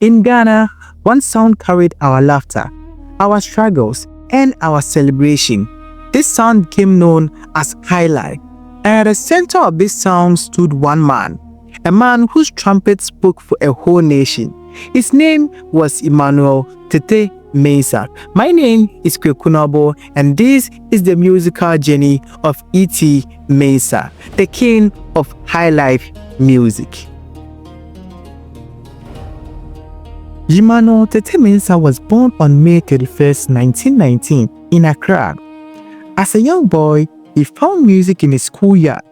In Ghana, one sound carried our laughter, our struggles, and our celebration. This sound became known as Highlife, and at the center of this sound stood one man, a man whose trumpet spoke for a whole nation. His name was Emmanuel "ET Mensah. My name is Kwekunabo, and this is the musical journey of ET Mensah, the king of highlife music. Emmanuel "ET Mensah was born on May 31st, 1919 in Accra. As a young boy, he found music in his schoolyard.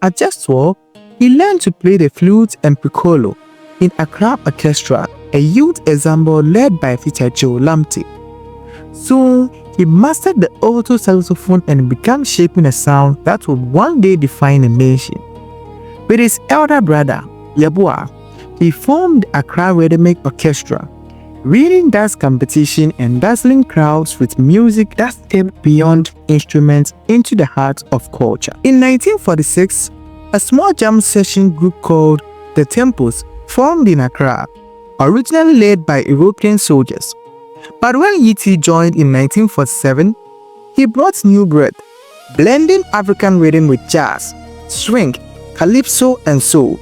At just 12, he learned to play the flute and piccolo in Accra Orchestra, a youth ensemble led by teacher Joe Lamptey. Soon, he mastered the alto saxophone and began shaping a sound that would one day define a nation. With his elder brother, Yabua, he formed Accra Rhythmic Orchestra, winning dance competition and dazzling crowds with music that stepped beyond instruments into the heart of culture. In 1946, a small jam session group called the Temples formed in Accra, originally led by European soldiers. But when ET joined in 1947, he brought new breath, blending African rhythm with jazz, swing, calypso, and soul.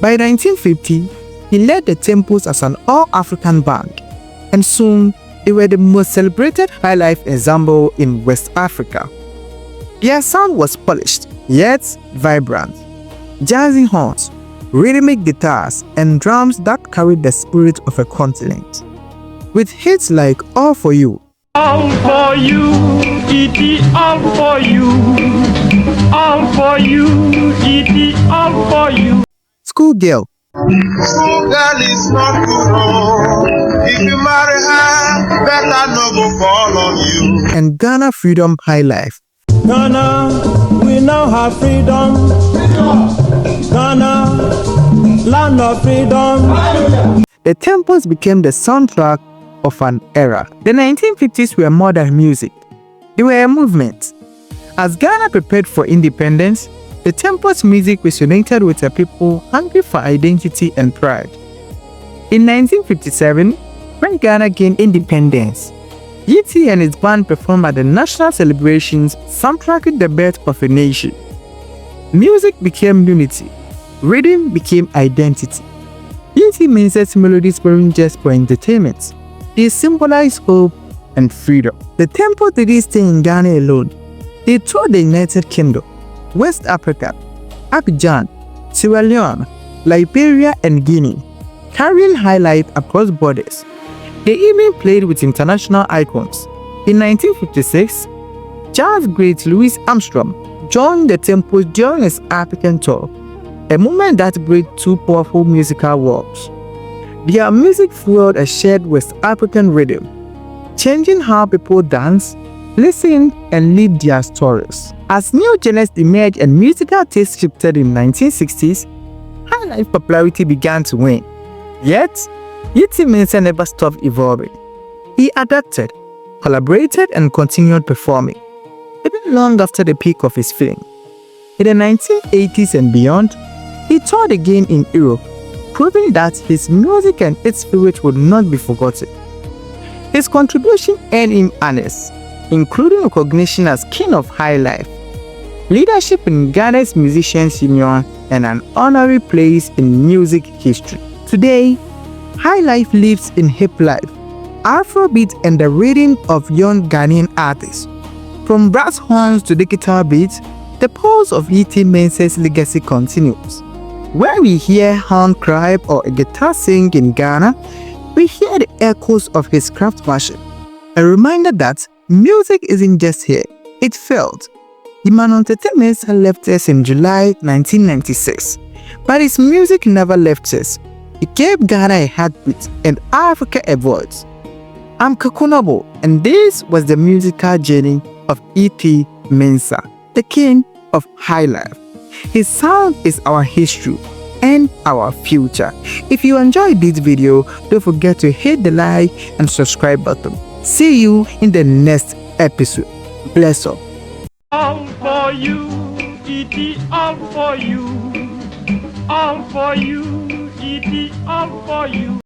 By 1950, he led the Temples as an all-African band, and soon they were the most celebrated highlife ensemble in West Africa. Their sound was polished, yet vibrant, jazzy horns, rhythmic guitars, and drums that carried the spirit of a continent. With hits like All For You, all for you, ET, all for you, all for you, ET, all for you. Schoolgirl, Schoolgirl is not too wrong. If you marry her, better no go fall on you. and Ghana Freedom Highlife. Ghana, we now have freedom. Ghana, land of freedom. The Temples became the soundtrack of an era. The 1950s were more than music. They were a movement. As Ghana prepared for independence, the Temples' music resonated with a people hungry for identity and pride. In 1957, when Ghana gained independence, ET and his band performed at the national celebrations, soundtracking the birth of a nation. Music became unity. Rhythm became identity. ET Mensah's melodies weren't just for entertainment. They symbolized hope and freedom. The Temple didn't stay in Ghana alone. They toured the United Kingdom, West Africa, Abidjan, Sierra Leone, Liberia, and Guinea, carrying highlife across borders. They even played with international icons. In 1956, jazz great Louis Armstrong joined the Temples during his African tour, a moment that bred two powerful musical worlds. Their music fueled a shared West African rhythm, changing how people dance, listen, and live their stories. As new genres emerged and musical tastes shifted in the 1960s, highlife popularity began to wane. Yet, ET Mensah never stopped evolving. He adapted, collaborated, and continued performing, even long after the peak of his fame. In the 1980s and beyond, he toured again in Europe, proving that his music and its spirit would not be forgotten. His contribution earned him honors, including recognition as King of Highlife, leadership in Ghana's Musicians Union, and an honorary place in music history. Today, highlife lives in hip life, Afrobeat, and the rhythm of young Ghanaian artists. From brass horns to digital beats, the pulse of ET Mensah's legacy continues. When we hear horn cry or a guitar sing in Ghana, we hear the echoes of his craftsmanship, a reminder that music isn't just here, it felt. Emmanuel "ET Mensah left us in July 1996, but his music never left us. It gave Ghana a heartbeat and Africa a voice. I'm Kwekunabo, and this was the musical journey of ET Mensah, the king of highlife. His sound is our history and our future. If you enjoyed this video, don't forget to hit the like and subscribe button. See you in the next episode. Bless up. All for you, ET, all for you, all for you, ET, all for you.